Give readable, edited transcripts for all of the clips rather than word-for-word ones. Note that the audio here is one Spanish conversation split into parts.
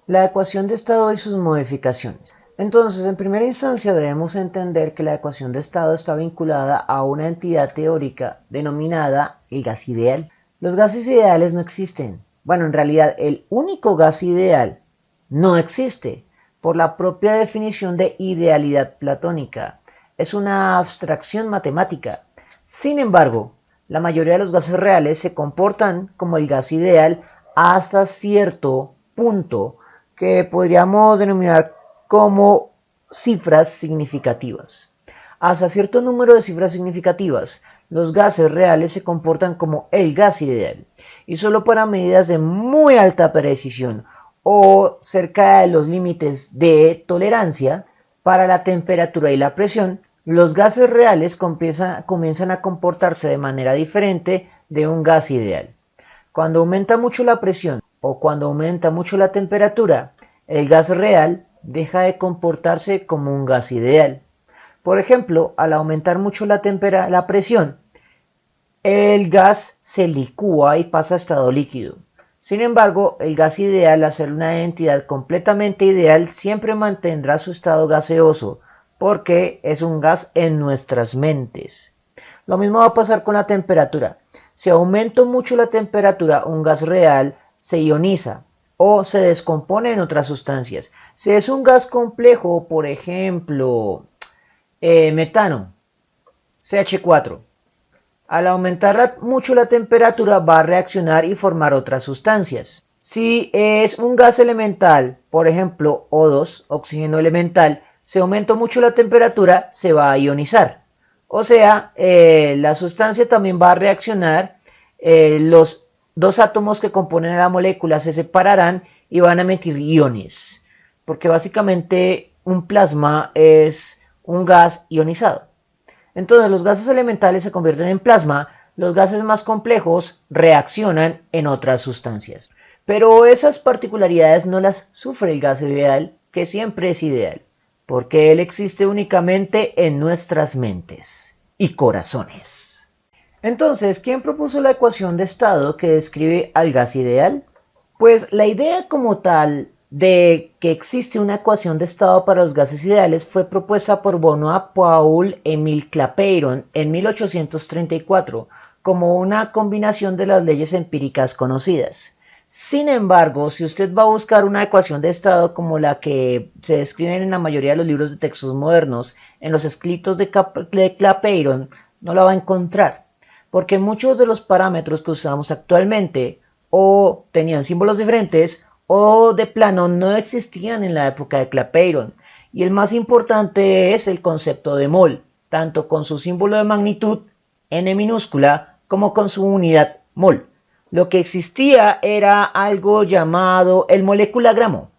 La ecuación de estado y sus modificaciones. Entonces, en primera instancia debemos entender que la ecuación de estado está vinculada a una entidad teórica denominada el gas ideal. Los gases ideales no existen. Bueno, en realidad el único gas ideal no existe por la propia definición de idealidad platónica. Es una abstracción matemática. Sin embargo, la mayoría de los gases reales se comportan como el gas ideal hasta cierto punto que podríamos denominar como cifras significativas. Hasta cierto número de cifras significativas, los gases reales se comportan como el gas ideal, y solo para medidas de muy alta precisión o cerca de los límites de tolerancia para la temperatura y la presión, los gases reales comienzan a comportarse de manera diferente de un gas ideal. Cuando aumenta mucho la presión o cuando aumenta mucho la temperatura, el gas real deja de comportarse como un gas ideal. Por ejemplo, al aumentar mucho la presión, el gas se licúa y pasa a estado líquido. Sin embargo, el gas ideal, al ser una entidad completamente ideal, siempre mantendrá su estado gaseoso, porque es un gas en nuestras mentes. Lo mismo va a pasar con la temperatura. Si aumenta mucho la temperatura, un gas real se ioniza o se descompone en otras sustancias. Si es un gas complejo, por ejemplo, metano, CH4, al aumentar mucho la temperatura va a reaccionar y formar otras sustancias. Si es un gas elemental, por ejemplo O2, oxígeno elemental, si aumenta mucho la temperatura se va a ionizar. O sea, la sustancia también va a reaccionar, los dos átomos que componen la molécula se separarán y van a emitir iones, porque básicamente un plasma es un gas ionizado. Entonces los gases elementales se convierten en plasma, los gases más complejos reaccionan en otras sustancias. Pero esas particularidades no las sufre el gas ideal, que siempre es ideal, porque él existe únicamente en nuestras mentes y corazones. Entonces, ¿quién propuso la ecuación de estado que describe al gas ideal? Pues la idea como tal de que existe una ecuación de estado para los gases ideales fue propuesta por Benoît Paul-Émile Clapeyron en 1834 como una combinación de las leyes empíricas conocidas. Sin embargo, si usted va a buscar una ecuación de estado como la que se describen en la mayoría de los libros de textos modernos, en los escritos de Clapeyron, no la va a encontrar, porque muchos de los parámetros que usamos actualmente o tenían símbolos diferentes o de plano no existían en la época de Clapeyron. Y el más importante es el concepto de mol, tanto con su símbolo de magnitud, n minúscula, como con su unidad mol. Lo que existía era algo llamado el moleculagramo.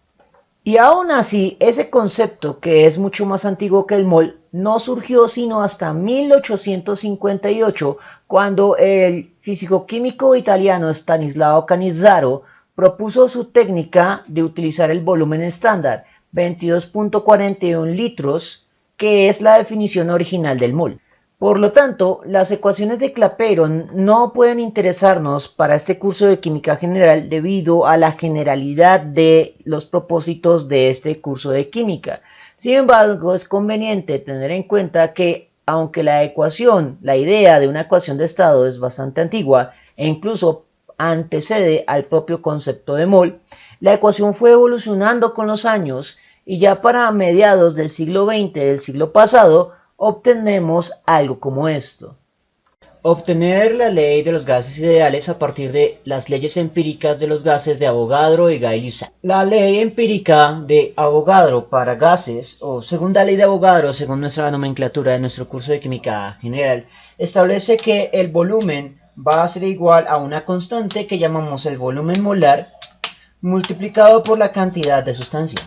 Y aún así, ese concepto, que es mucho más antiguo que el mol, no surgió sino hasta 1858, cuando el físico-químico italiano Stanislao Cannizzaro propuso su técnica de utilizar el volumen estándar, 22.41 litros, que es la definición original del mol. Por lo tanto, las ecuaciones de Clapeyron no pueden interesarnos para este curso de química general debido a la generalidad de los propósitos de este curso de química. Sin embargo, es conveniente tener en cuenta que aunque la idea de una ecuación de estado es bastante antigua e incluso antecede al propio concepto de mol, la ecuación fue evolucionando con los años y ya para mediados del siglo XX del siglo pasado obtenemos algo como esto. Obtener la ley de los gases ideales a partir de las leyes empíricas de los gases de Avogadro y Gay-Lussac. La ley empírica de Avogadro para gases, o segunda ley de Avogadro según nuestra nomenclatura de nuestro curso de química general, establece que el volumen va a ser igual a una constante que llamamos el volumen molar multiplicado por la cantidad de sustancia.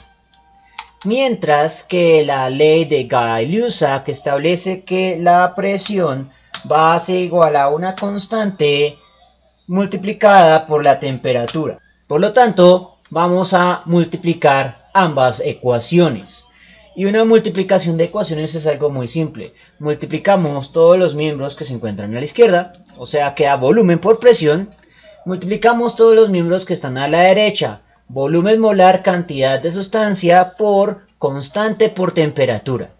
Mientras que la ley de Gay-Lussac establece que la presión va a ser igual a una constante multiplicada por la temperatura. Por lo tanto, vamos a multiplicar ambas ecuaciones. Y una multiplicación de ecuaciones es algo muy simple. Multiplicamos todos los miembros que se encuentran a la izquierda, o sea, queda volumen por presión. Multiplicamos todos los miembros que están a la derecha, volumen molar cantidad de sustancia por constante por temperatura.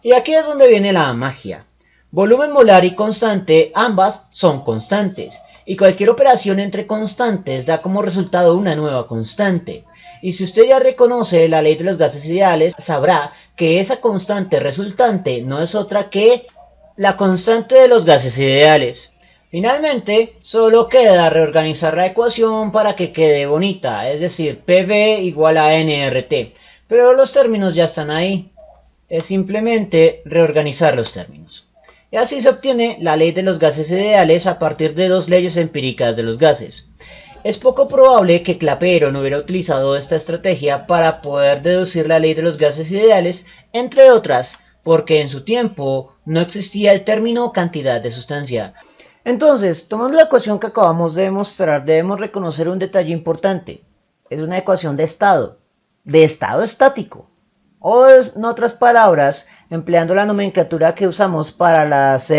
Y aquí es donde viene la magia. Volumen molar y constante, ambas son constantes, y cualquier operación entre constantes da como resultado una nueva constante. Y si usted ya reconoce la ley de los gases ideales, sabrá que esa constante resultante no es otra que la constante de los gases ideales. Finalmente, solo queda reorganizar la ecuación para que quede bonita, es decir, PV igual a nRT. Pero los términos ya están ahí. Es simplemente reorganizar los términos. Y así se obtiene la ley de los gases ideales a partir de dos leyes empíricas de los gases. Es poco probable que Clapeyron no hubiera utilizado esta estrategia para poder deducir la ley de los gases ideales, entre otras, porque en su tiempo no existía el término cantidad de sustancia. Entonces, tomando la ecuación que acabamos de demostrar, debemos reconocer un detalle importante. Es una ecuación de estado estático. O en otras palabras, empleando la nomenclatura que usamos para las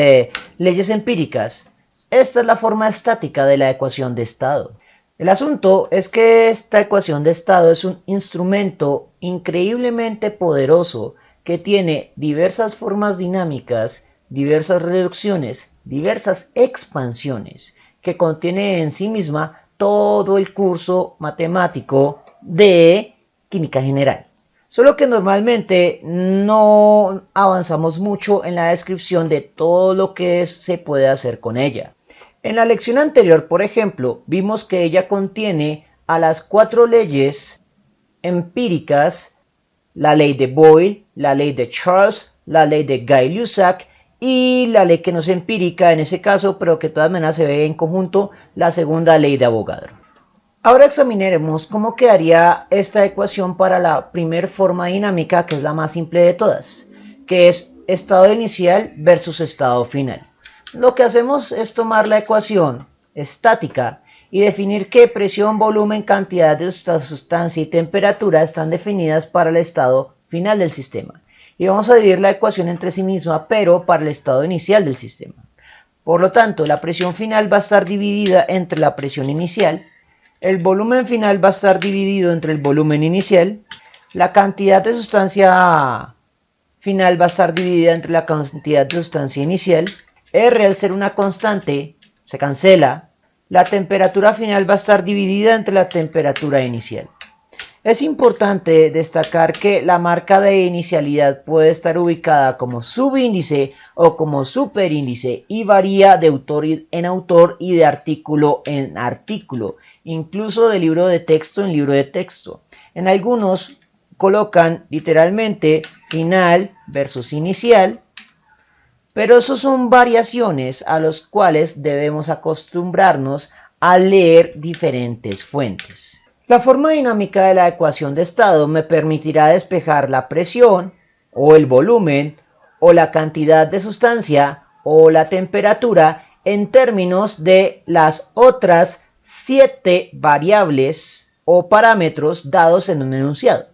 leyes empíricas, esta es la forma estática de la ecuación de estado. El asunto es que esta ecuación de estado es un instrumento increíblemente poderoso que tiene diversas formas dinámicas, diversas reducciones, diversas expansiones, que contiene en sí misma todo el curso matemático de química general. Solo que normalmente no avanzamos mucho en la descripción de todo lo que se puede hacer con ella. En la lección anterior, por ejemplo, vimos que ella contiene a las 4 leyes empíricas, la ley de Boyle, la ley de Charles, la ley de Gay-Lussac y la ley que no es empírica en ese caso, pero que de todas maneras se ve en conjunto, la segunda ley de Avogadro. Ahora examinaremos cómo quedaría esta ecuación para la primer forma dinámica, que es la más simple de todas, que es estado inicial versus estado final. Lo que hacemos es tomar la ecuación estática y definir qué presión, volumen, cantidad de sustancia y temperatura están definidas para el estado final del sistema. Y vamos a dividir la ecuación entre sí misma, pero para el estado inicial del sistema. Por lo tanto, la presión final va a estar dividida entre la presión inicial, el volumen final va a estar dividido entre el volumen inicial, la cantidad de sustancia final va a estar dividida entre la cantidad de sustancia inicial, R al ser una constante se cancela, la temperatura final va a estar dividida entre la temperatura inicial. Es importante destacar que la marca de inicialidad puede estar ubicada como subíndice o como superíndice y varía de autor en autor y de artículo en artículo, incluso de libro de texto en libro de texto. En algunos colocan literalmente final versus inicial, pero eso son variaciones a las cuales debemos acostumbrarnos a leer diferentes fuentes. La forma dinámica de la ecuación de estado me permitirá despejar la presión, o el volumen, o la cantidad de sustancia, o la temperatura, en términos de las otras 7 variables o parámetros dados en un enunciado.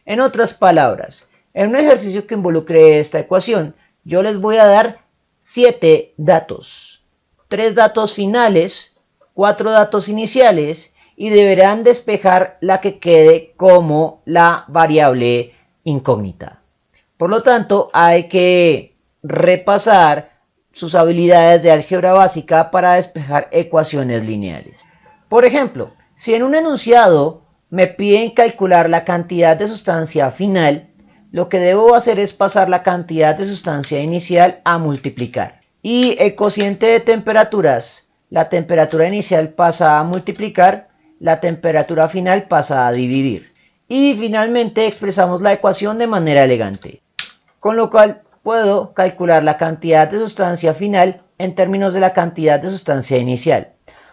En otras palabras, en un ejercicio que involucre esta ecuación, yo les voy a dar 7 datos. 3 datos finales, 4 datos iniciales, y deberán despejar la que quede como la variable incógnita. Por lo tanto, hay que repasar sus habilidades de álgebra básica para despejar ecuaciones lineales. Por ejemplo, si en un enunciado me piden calcular la cantidad de sustancia final, lo que debo hacer es pasar la cantidad de sustancia inicial a multiplicar. Y el cociente de temperaturas, la temperatura inicial pasa a multiplicar, la temperatura final pasa a dividir. Y finalmente expresamos la ecuación de manera elegante, con lo cual puedo calcular la cantidad de sustancia final en términos de la cantidad de sustancia inicial.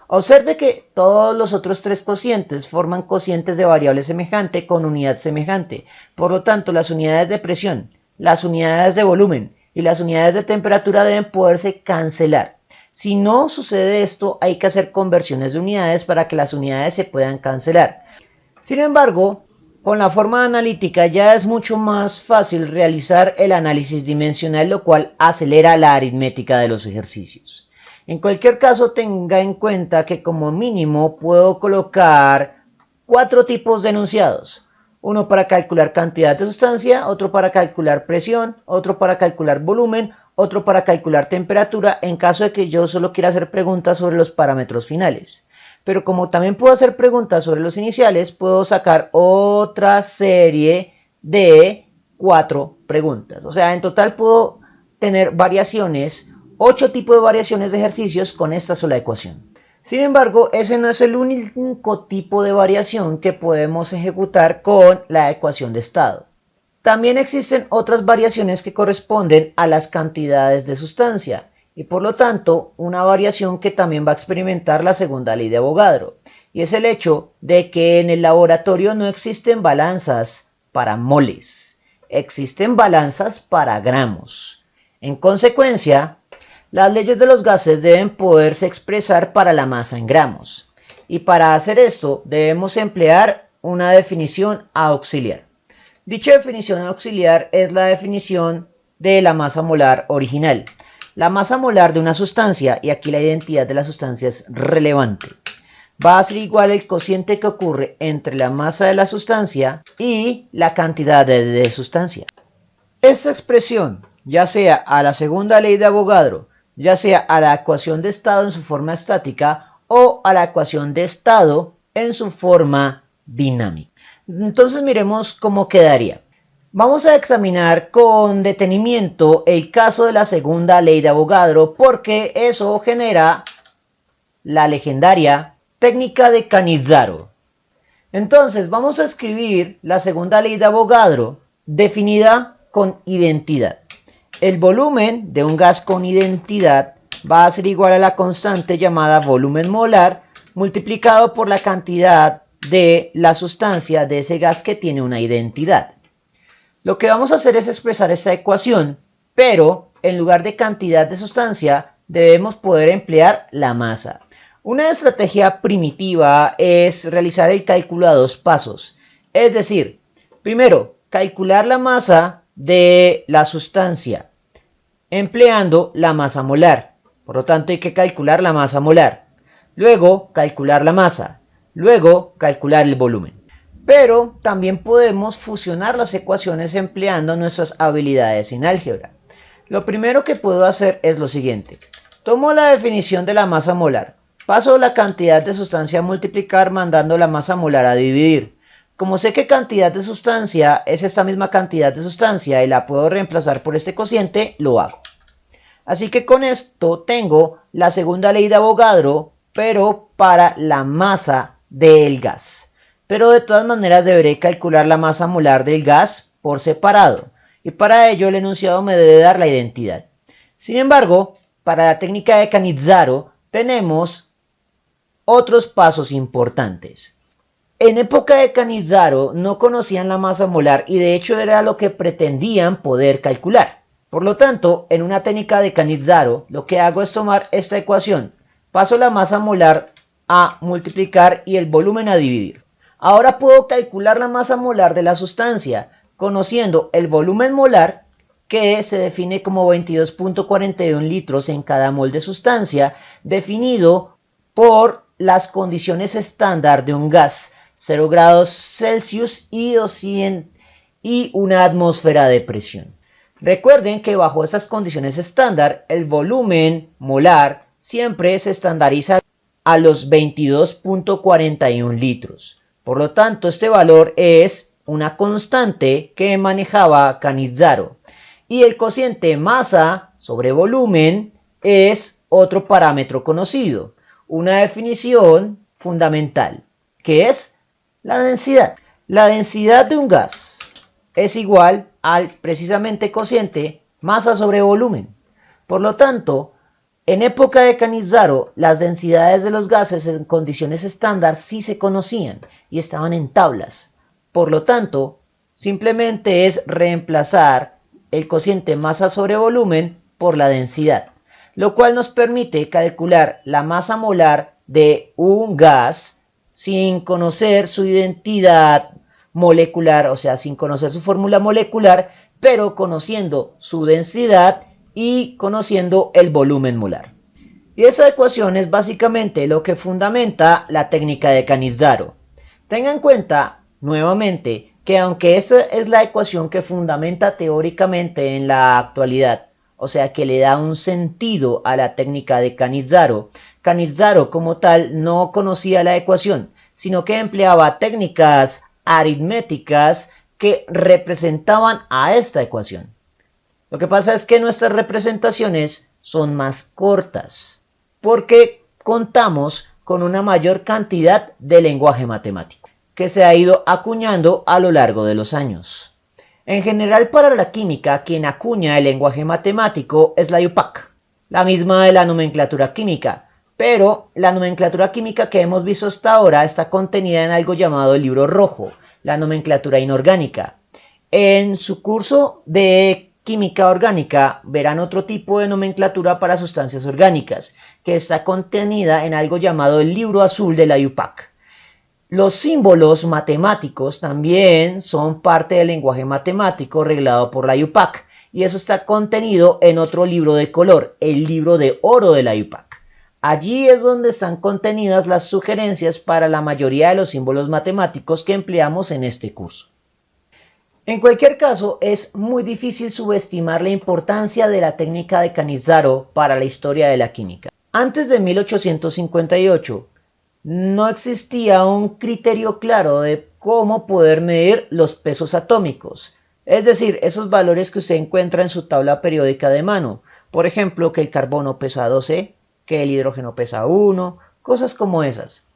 Observe que todos los otros 3 cocientes forman cocientes de variable semejante con unidad semejante. Por lo tanto, las unidades de presión, las unidades de volumen y las unidades de temperatura deben poderse cancelar. Si no sucede esto, hay que hacer conversiones de unidades para que las unidades se puedan cancelar. Sin embargo, con la forma analítica ya es mucho más fácil realizar el análisis dimensional, lo cual acelera la aritmética de los ejercicios. En cualquier caso, tenga en cuenta que como mínimo puedo colocar 4 tipos de enunciados. Uno para calcular cantidad de sustancia, otro para calcular presión, otro para calcular volumen, otro para calcular temperatura en caso de que yo solo quiera hacer preguntas sobre los parámetros finales. Pero como también puedo hacer preguntas sobre los iniciales, puedo sacar otra serie de 4 preguntas. O sea, en total puedo tener variaciones, 8 tipos de variaciones de ejercicios con esta sola ecuación. Sin embargo, ese no es el único tipo de variación que podemos ejecutar con la ecuación de estado. También existen otras variaciones que corresponden a las cantidades de sustancia y por lo tanto una variación que también va a experimentar la segunda ley de Avogadro, y es el hecho de que en el laboratorio no existen balanzas para moles, existen balanzas para gramos. En consecuencia, las leyes de los gases deben poderse expresar para la masa en gramos, y para hacer esto debemos emplear una definición auxiliar. Dicha definición auxiliar es la definición de la masa molar original. La masa molar de una sustancia, y aquí la identidad de la sustancia es relevante, va a ser igual al cociente que ocurre entre la masa de la sustancia y la cantidad de sustancia. Esta expresión, ya sea a la segunda ley de Avogadro, ya sea a la ecuación de estado en su forma estática o a la ecuación de estado en su forma dinámica. Entonces miremos cómo quedaría. Vamos a examinar con detenimiento el caso de la segunda ley de Avogadro porque eso genera la legendaria técnica de Cannizzaro. Entonces vamos a escribir la segunda ley de Avogadro definida con identidad. El volumen de un gas con identidad va a ser igual a la constante llamada volumen molar multiplicado por la cantidad de la sustancia de ese gas que tiene una identidad. Lo que vamos a hacer es expresar esta ecuación, pero en lugar de cantidad de sustancia debemos poder emplear la masa. Una estrategia primitiva es realizar el cálculo a 2 pasos. Es decir, primero, calcular la masa de la sustancia empleando la masa molar. Por lo tanto, hay que calcular la masa molar. Luego, calcular la masa. Luego, calcular el volumen. Pero también podemos fusionar las ecuaciones empleando nuestras habilidades en álgebra. Lo primero que puedo hacer es lo siguiente. Tomo la definición de la masa molar. Paso la cantidad de sustancia a multiplicar mandando la masa molar a dividir. Como sé que cantidad de sustancia es esta misma cantidad de sustancia y la puedo reemplazar por este cociente, lo hago. Así que con esto tengo la segunda ley de Avogadro, pero para la masa del gas. Pero de todas maneras deberé calcular la masa molar del gas por separado. Y para ello el enunciado me debe dar la identidad. Sin embargo, para la técnica de Cannizzaro tenemos otros pasos importantes. En época de Cannizzaro no conocían la masa molar y de hecho era lo que pretendían poder calcular. Por lo tanto, en una técnica de Cannizzaro, lo que hago es tomar esta ecuación. Paso la masa molar a multiplicar y el volumen a dividir. Ahora puedo calcular la masa molar de la sustancia, conociendo el volumen molar, que se define como 22.41 litros en cada mol de sustancia, definido por las condiciones estándar de un gas, 0 grados Celsius y 200 y una atmósfera de presión. Recuerden que bajo estas condiciones estándar, el volumen molar siempre se estandariza a los 22.41 litros. Por lo tanto, este valor es una constante que manejaba Cannizzaro. Y el cociente masa sobre volumen es otro parámetro conocido. Una definición fundamental, que es la densidad. La densidad de un gas es igual al precisamente cociente masa sobre volumen. Por lo tanto, en época de Cannizzaro, las densidades de los gases en condiciones estándar sí se conocían y estaban en tablas. Por lo tanto, simplemente es reemplazar el cociente masa sobre volumen por la densidad, lo cual nos permite calcular la masa molar de un gas sin conocer su identidad molecular, o sea, sin conocer su fórmula molecular, pero conociendo su densidad y conociendo el volumen molar. Y esa ecuación es básicamente lo que fundamenta la técnica de Cannizzaro. Tenga en cuenta, nuevamente, que aunque esta es la ecuación que fundamenta teóricamente en la actualidad, o sea que le da un sentido a la técnica de Cannizzaro, Cannizzaro como tal no conocía la ecuación, sino que empleaba técnicas aritméticas que representaban a esta ecuación. Lo que pasa es que nuestras representaciones son más cortas, porque contamos con una mayor cantidad de lenguaje matemático, que se ha ido acuñando a lo largo de los años. En general, para la química, quien acuña el lenguaje matemático es la IUPAC, la misma de la nomenclatura química, pero la nomenclatura química que hemos visto hasta ahora está contenida en algo llamado el libro rojo, la nomenclatura inorgánica. En su curso de química orgánica verán otro tipo de nomenclatura para sustancias orgánicas, que está contenida en algo llamado el libro azul de la IUPAC. Los símbolos matemáticos también son parte del lenguaje matemático reglado por la IUPAC, y eso está contenido en otro libro de color, el libro de oro de la IUPAC. Allí es donde están contenidas las sugerencias para la mayoría de los símbolos matemáticos que empleamos en este curso. En cualquier caso, es muy difícil subestimar la importancia de la técnica de Cannizzaro para la historia de la química. Antes de 1858, no existía un criterio claro de cómo poder medir los pesos atómicos, es decir, esos valores que usted encuentra en su tabla periódica de mano. Por ejemplo, que el carbono pesa 12, que el hidrógeno pesa 1, cosas como esas.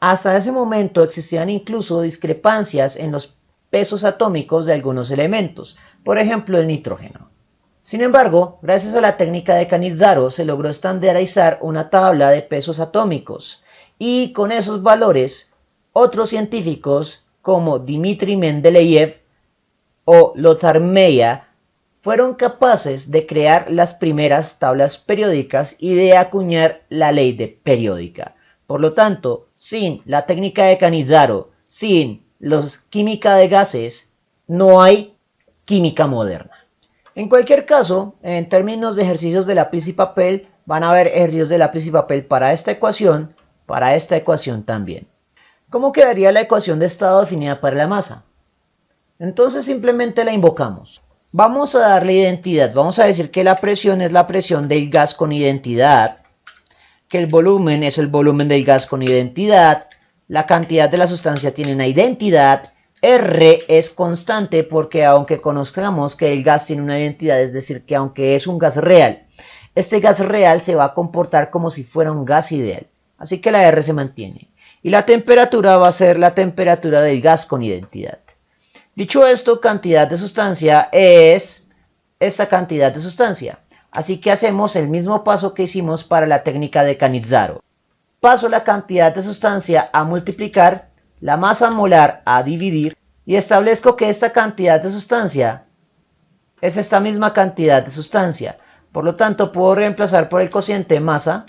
Hasta ese momento existían incluso discrepancias en los pesos atómicos de algunos elementos, por ejemplo el nitrógeno. Sin embargo, gracias a la técnica de Cannizzaro se logró estandarizar una tabla de pesos atómicos, y con esos valores, otros científicos como Dmitri Mendeleev o Lothar Meyer fueron capaces de crear las primeras tablas periódicas y de acuñar la ley de periódica. Por lo tanto, sin la técnica de Cannizzaro, sin los química de gases, no hay química moderna. En cualquier caso, en términos de ejercicios de lápiz y papel, van a haber ejercicios de lápiz y papel para esta ecuación también. ¿Cómo quedaría la ecuación de estado definida para la masa? Entonces simplemente la invocamos. Vamos a darle identidad, vamos a decir que la presión es la presión del gas con identidad, que el volumen es el volumen del gas con identidad, la cantidad de la sustancia tiene una identidad, R es constante porque aunque conozcamos que el gas tiene una identidad, es decir, que aunque es un gas real, este gas real se va a comportar como si fuera un gas ideal, así que la R se mantiene. Y la temperatura va a ser la temperatura del gas con identidad. Dicho esto, cantidad de sustancia es esta cantidad de sustancia. Así que hacemos el mismo paso que hicimos para la técnica de Cannizzaro. Paso la cantidad de sustancia a multiplicar, la masa molar a dividir, y establezco que esta cantidad de sustancia es esta misma cantidad de sustancia. Por lo tanto, puedo reemplazar por el cociente masa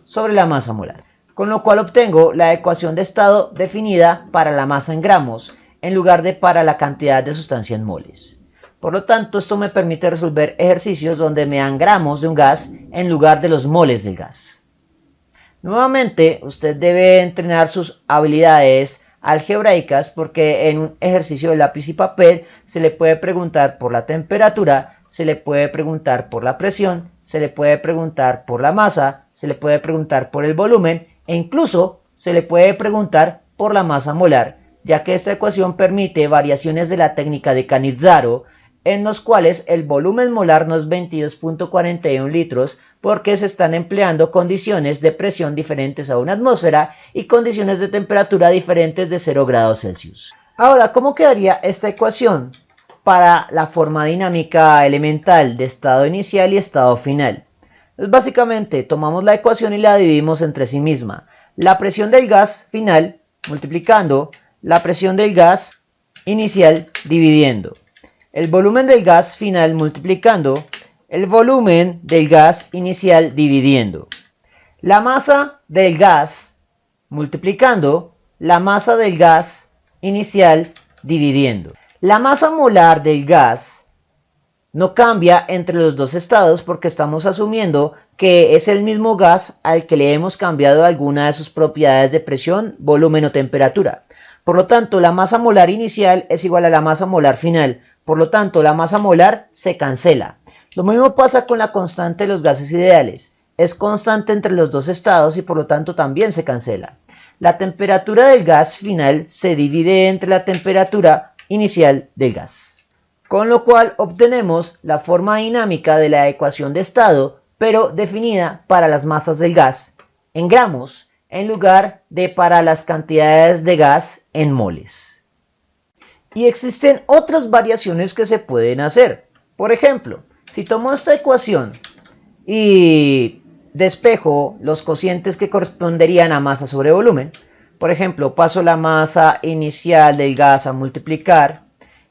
sobre la masa molar, con lo cual obtengo la ecuación de estado definida para la masa en gramos, en lugar de para la cantidad de sustancia en moles. Por lo tanto, esto me permite resolver ejercicios donde me dan gramos de un gas en lugar de los moles del gas. Nuevamente, usted debe entrenar sus habilidades algebraicas porque en un ejercicio de lápiz y papel se le puede preguntar por la temperatura, se le puede preguntar por la presión, se le puede preguntar por la masa, se le puede preguntar por el volumen e incluso se le puede preguntar por la masa molar, ya que esta ecuación permite variaciones de la técnica de Cannizzaro, en los cuales el volumen molar no es 22.41 litros porque se están empleando condiciones de presión diferentes a una atmósfera y condiciones de temperatura diferentes de 0 grados Celsius. Ahora, ¿cómo quedaría esta ecuación para la forma dinámica elemental de estado inicial y estado final? Pues básicamente tomamos la ecuación y la dividimos entre sí misma. La presión del gas final multiplicando la presión del gas inicial dividiendo. El volumen del gas final multiplicando el volumen del gas inicial dividiendo. La masa del gas multiplicando la masa del gas inicial dividiendo. La masa molar del gas no cambia entre los dos estados porque estamos asumiendo que es el mismo gas al que le hemos cambiado alguna de sus propiedades de presión, volumen o temperatura. Por lo tanto, la masa molar inicial es igual a la masa molar final. Por lo tanto, la masa molar se cancela. Lo mismo pasa con la constante de los gases ideales. Es constante entre los dos estados y por lo tanto también se cancela. La temperatura del gas final se divide entre la temperatura inicial del gas. Con lo cual obtenemos la forma dinámica de la ecuación de estado, pero definida para las masas del gas en gramos, en lugar de para las cantidades de gas en moles. Y existen otras variaciones que se pueden hacer. Por ejemplo, si tomo esta ecuación y despejo los cocientes que corresponderían a masa sobre volumen, por ejemplo, paso la masa inicial del gas a multiplicar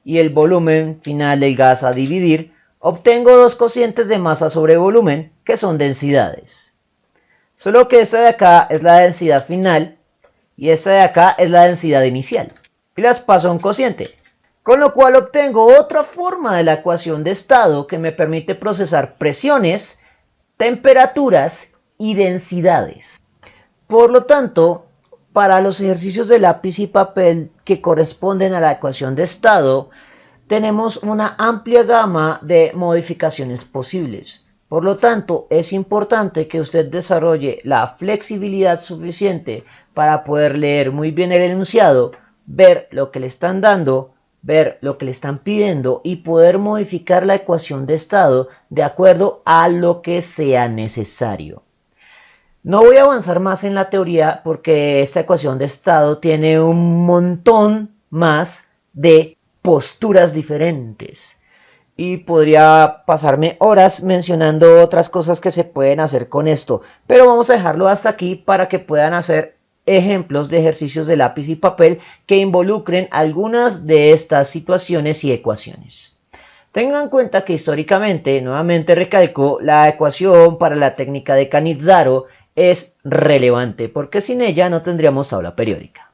y el volumen final del gas a dividir, obtengo dos cocientes de masa sobre volumen que son densidades. Solo que esta de acá es la densidad final y esta de acá es la densidad inicial. Y las paso a un cociente. Con lo cual obtengo otra forma de la ecuación de estado que me permite procesar presiones, temperaturas y densidades. Por lo tanto, para los ejercicios de lápiz y papel que corresponden a la ecuación de estado, tenemos una amplia gama de modificaciones posibles. Por lo tanto, es importante que usted desarrolle la flexibilidad suficiente para poder leer muy bien el enunciado, ver lo que le están dando, ver lo que le están pidiendo y poder modificar la ecuación de estado de acuerdo a lo que sea necesario. No voy a avanzar más en la teoría porque esta ecuación de estado tiene un montón más de posturas diferentes. Y podría pasarme horas mencionando otras cosas que se pueden hacer con esto. Pero vamos a dejarlo hasta aquí para que puedan hacer ejemplos de ejercicios de lápiz y papel que involucren algunas de estas situaciones y ecuaciones. Tengan en cuenta que históricamente, nuevamente recalco, la ecuación para la técnica de Cannizzaro es relevante porque sin ella no tendríamos tabla periódica.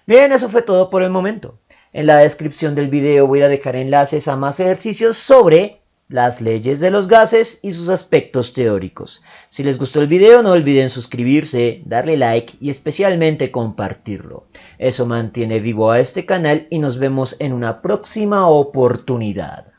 Bien, eso fue todo por el momento. En la descripción del video voy a dejar enlaces a más ejercicios sobre las leyes de los gases y sus aspectos teóricos. Si les gustó el video no olviden suscribirse, darle like y especialmente compartirlo. Eso mantiene vivo a este canal y nos vemos en una próxima oportunidad.